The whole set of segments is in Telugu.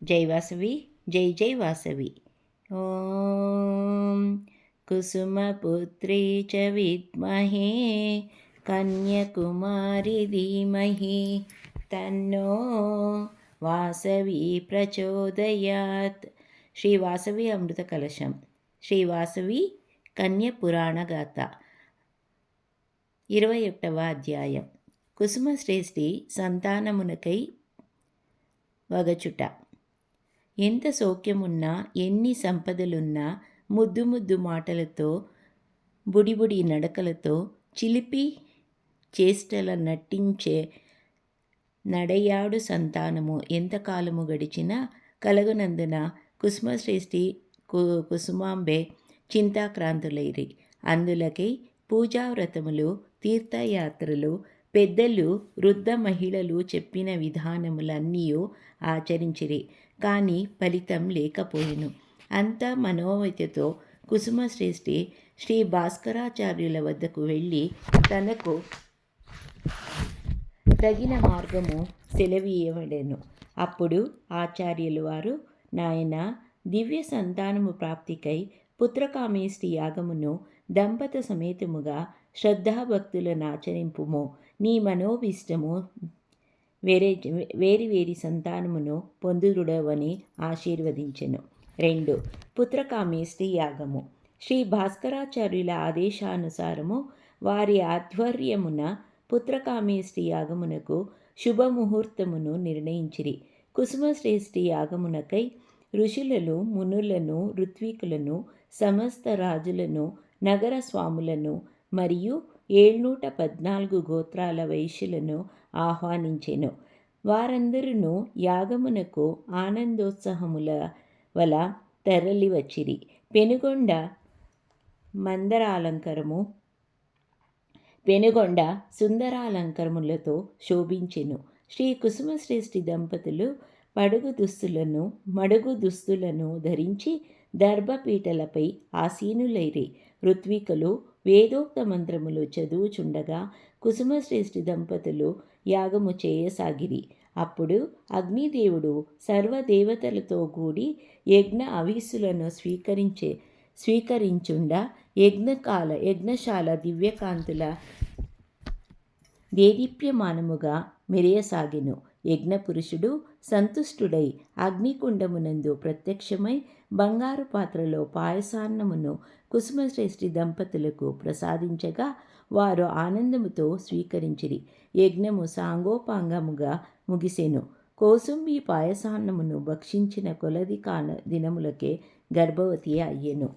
జై వాసవి, జై జై వాసవి. ఓం కుసుమపుత్రీ చ విద్మహే కన్యకుమారి ధీమహి తన్నో వాసవి ప్రచోదయాత్. శ్రీ వాసవి అమృత కలశం. శ్రీ వాసవి కన్య పురాణ గాథ 21వ అధ్యాయం. కుసుమశ్రేష్ఠి సంతానమునకై వగచుట. ఎంత సౌఖ్యమున్నా, ఎన్ని సంపదలున్నా, ముద్దు ముద్దు మాటలతో, బుడిబుడి నడకలతో, చిలిపి చేష్టల నటించే నడయాడు సంతానము ఎంతకాలము గడిచినా కలగునందున కుసుమశ్రేష్ఠి కుసుమాంబే చింతాక్రాంతులైరి. అందులకై పూజావ్రతములు, తీర్థయాత్రలు, పెద్దలు వృద్ధ మహిళలు చెప్పిన విధానములన్నీ ఆచరించిరి. కానీ ఫలితం లేకపోయెను. అంత మనోవ్యతతో కుసుమశ్రేష్ఠి శ్రీ భాస్కరాచార్యుల వద్దకు వెళ్ళి తనకు తగిన మార్గము సెలవీయబడెను. అప్పుడు ఆచార్యులు వారు, నాయన, దివ్య సంతానము ప్రాప్తికై పుత్రకామేష్టి యాగమును దంపత సమేతముగా శ్రద్ధాభక్తులను ఆచరింపుము. నీ మనోభీష్టము వేరి సంతానమును పొందుదుడవని ఆశీర్వదించెను. 2. పుత్రకామేష్టి యాగము. శ్రీ భాస్కరాచార్యుల ఆదేశానుసారము వారి ఆధ్వర్యమున పుత్రకామేష్టి యాగమునకు శుభముహూర్తమును నిర్ణయించిరి. కుసుమశ్రేష్ఠి యాగమునకై ఋషులను, మునులను, ఋత్వికులను, సమస్త రాజులను, నగర స్వాములను మరియు 714 గోత్రాల వైశ్యులను ఆహ్వానించెను. వారందరూ యాగమునకు ఆనందోత్సాహముల వల తరలివచ్చిరి. పెనుగొండ సుందరాలంకరములతో శోభించెను. శ్రీ కుసుమశ్రేష్ఠి దంపతులు మడుగు దుస్తులను ధరించి దర్భపీఠలపై ఆసీనులైరి. ఋత్వికులు వేదోక్త మంత్రములు చదువుచుండగా కుసుమశ్రేష్ఠి దంపతులు యాగము చేయసాగిరి. అప్పుడు అగ్నిదేవుడు సర్వదేవతలతో కూడి యజ్ఞ అవిస్సులను స్వీకరించుండ యజ్ఞశాల దివ్యకాంతుల దేదీప్యమానముగా మెరియసాగెను. యజ్ఞపురుషుడు సంతుష్టుడై అగ్నికుండమునందు ప్రత్యక్షమై బంగారు పాత్రలో పాయసాన్నమును కుసుమశ్రేష్ఠి దంపతులకు ప్రసాదించగా వారు ఆనందముతో స్వీకరించిరి. యజ్ఞము సాంగోపాంగముగా ముగిసెను. కోసుంబి పాయసాన్నమును భక్షించిన కొలది దినములకే గర్భవతి అయ్యెను.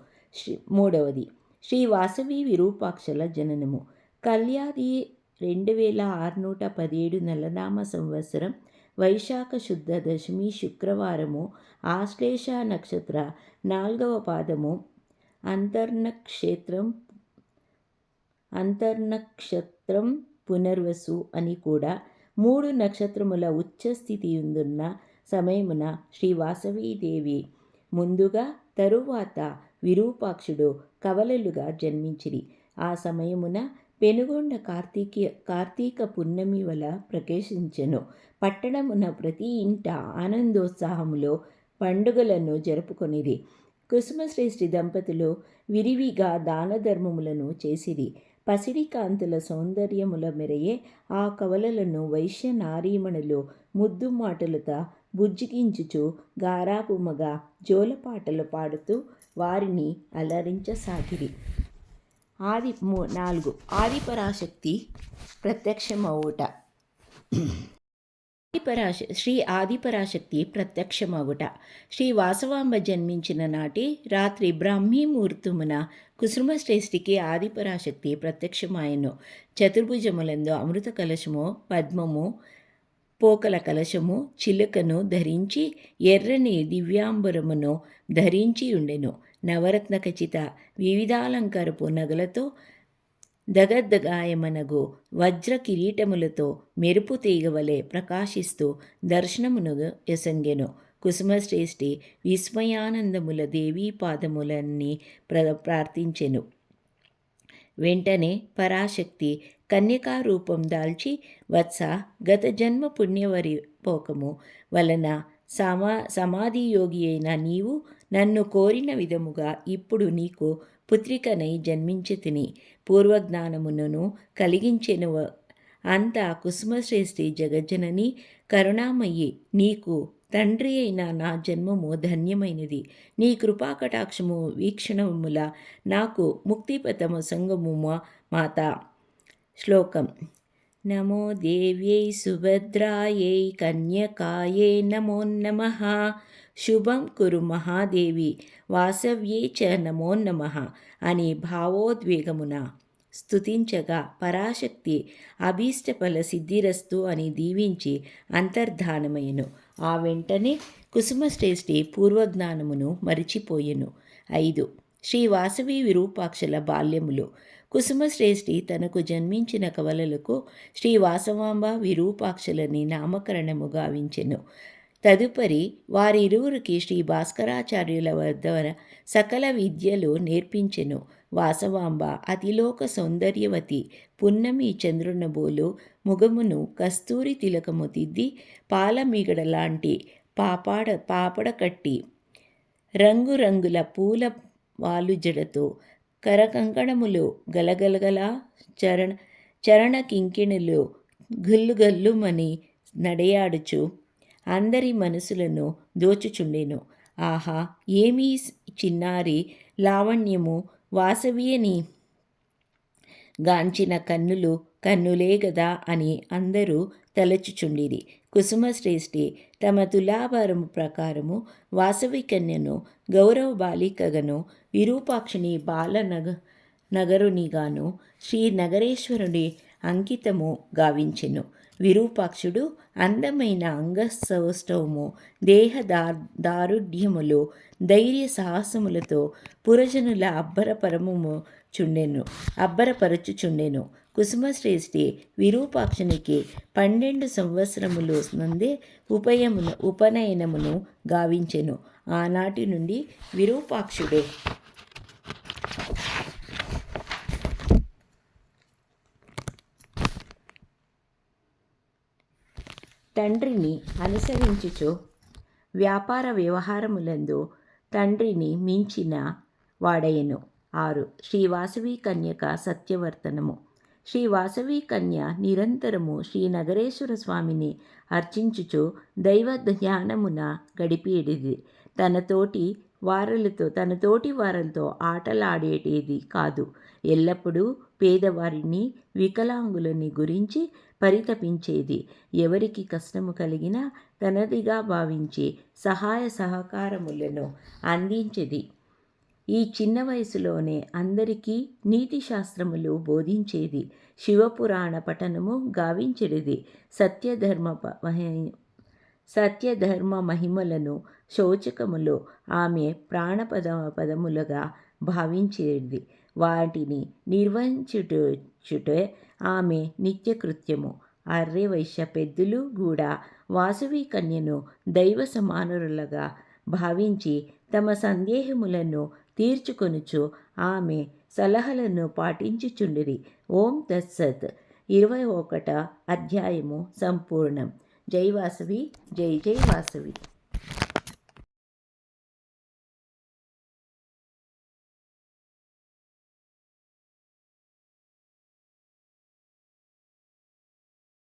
3. శ్రీ వాసవి విరూపాక్షల జననము. కళ్యాది 2617 నలనామ సంవత్సరం వైశాఖ శుద్ధ దశమి శుక్రవారము ఆశ్లేష నక్షత్ర 4వ పాదము అంతర్నక్షత్రం పునర్వసు అని కూడా 3 నక్షత్రముల ఉచ్చస్థితియుందున్న సమయమున శ్రీ వాసవీదేవి ముందుగా, తరువాత విరూపాక్షుడు కవలలుగా జన్మించిరి. ఆ సమయమున పెనుగొండ కార్తీక పున్నమి వల ప్రకాశించెను. పట్టణమున ప్రతి ఇంట ఆనందోత్సాహములో పండుగలను జరుపుకొనిరి. కుసుమశ్రేష్ఠి దంపతులు విరివిగా దాన ధర్మములను చేసిరి. పసిడి కాంతుల సౌందర్యముల మెరయే ఆ కవలలను వైశ్య నారీమణులు ముద్దు మాటలతో బుజ్జిగించుచు గారాపుమగా జోలపాటలు పాడుతూ వారిని అలరించసాగిరి. 4. ఆదిపరాశక్తి ప్రత్యక్షమవుట. శ్రీ ఆదిపరాశక్తి ప్రత్యక్షమగుట. శ్రీ వాసవాంబ జన్మించిన నాటి రాత్రి బ్రాహ్మీముహూర్తమున కుసుమశ్రేష్ఠికి ఆదిపరాశక్తి ప్రత్యక్షమాయెను. చతుర్భుజములందు అమృత కలశము, పద్మము, పోకల కలశము, చిలుకను ధరించి ఎర్రని దివ్యాంబరమును ధరించి ఉండెను. నవరత్న ఖచిత వివిధాలంకారపు నగలతో దగదగాయమనగు వజ్ర కిరీటములతో మెరుపు తీగవలే ప్రకాశిస్తూ దర్శనమును ఎసంగెను. కుసుమశ్రేష్ఠి విస్మయానందముల దేవీ పాదములన్నీ ప్రార్థించెను. వెంటనే పరాశక్తి కన్యకారూపం దాల్చి, వత్స, గత జన్మ పుణ్యవరిపోకము వలన సమాధి యోగి అయిన నీవు నన్ను కోరిన విధముగా ఇప్పుడు నీకు పుత్రికనై జన్మించి తిని పూర్వజ్ఞానమును కలిగించెను. అంత కుసుమశ్రేష్ఠి జగజ్జనని కరుణామయ్యి నీకు తండ్రి అయిన నా జన్మము ధన్యమైనది. నీ కృపాకటాక్షము వీక్షణముల నాకు ముక్తిపథము సంగము మాత. శ్లోకం. నమో దేవ్యై సుభద్రాయై కన్యకాయై నమో నమః. శుభం కురు మహాదేవి వాసవ్యై చ నమో నమః అని భావోద్వేగమున స్తుతించగా పరాశక్తి అభీష్టఫల సిద్ధిరస్తు అని దీవించి అంతర్ధానమయ్యను. ఆ వెంటనే కుసుమశ్రేష్ఠి పూర్వజ్ఞానమును మరిచిపోయెను. 5. శ్రీ వాసవి విరూపాక్షల బాల్యములు. కుసుమశ్రేష్ఠి తనకు జన్మించిన కవలలకు శ్రీ వాసవాంబ విరూపాక్షలని నామకరణము గావించెను. తదుపరి వారిరువురికి శ్రీ భాస్కరాచార్యుల వద్ద సకల విద్యలు నేర్పించెను. వాసవాంబ అతిలోక సౌందర్యవతి. పున్నమి చంద్రునబోలు ముగమును కస్తూరి తిలకము దిద్ది పాలమీగడలాంటి పాపడ కట్టి రంగురంగుల పూల వాలుజడతో కరకంకణములు గలగలగల చరణ కింకిణులు గుల్లుగల్లుమని నడయాడుచు అందరి మనసులను దోచుచుండెను. ఆహా, ఏమీ చిన్నారి లావణ్యము! వాసవియని గాంచిన కన్నులే గదా అని అందరూ తలచుచుండిరి. కుసుమశ్రేష్ఠి తమ తులాభారము ప్రకారము వాసవి కన్యను గౌరవ బాలికగను విరూపాక్షిని నగరునిగాను శ్రీ నగరేశ్వరుని అంకితము గావించెను. విరూపాక్షుడు అందమైన అంగసౌష్ఠవము, దేహ దారుఢ్యములు, ధైర్య సాహసములతో పురజనుల అబ్బరపరచుచుండెను. కుసుమశ్రేష్ఠి విరూపాక్షునికి 12 సంవత్సరములు నందే ఉపనయనమును గావించెను. ఆనాటి నుండి విరూపాక్షుడు తండ్రిని అనుసరించుచు వ్యాపార వ్యవహారములందు తండ్రిని మించిన వాడయను. 6. శ్రీ వాసవి కన్యక సత్యవర్తనము. శ్రీ వాసవి కన్య నిరంతరము శ్రీ నగరేశ్వర స్వామిని అర్చించుచు దైవ ధ్యానమున గడిపేటిది. తన తోటి వారలతో ఆటలాడేటిది కాదు. ఎల్లప్పుడూ పేదవారిని, వికలాంగులని గురించి పరితపించేది. ఎవరికి కష్టము కలిగినా తనదిగా భావించి సహాయ సహకారములను అందించేది. ఈ చిన్న వయసులోనే అందరికీ నీతి శాస్త్రములు బోధించేది. శివపురాణ పఠనము గావించేది. సత్యధర్మ మహిమలను శౌచకములో ఆమె పదములుగా భావించేది. వాటిని నిర్వహించుటే ఆమె నిత్యకృత్యము. ఆర్యవైశ్య పెద్దలు కూడా వాసవి కన్యను దైవ సమానులుగా భావించి తమ సందేహములను తీర్చుకొనుచు ఆమె సలహాలను పాటించుచుండిరి. ఓం తత్సత్. 21వ అధ్యాయము సంపూర్ణం. జై వాసవి, జై జై వాసవి.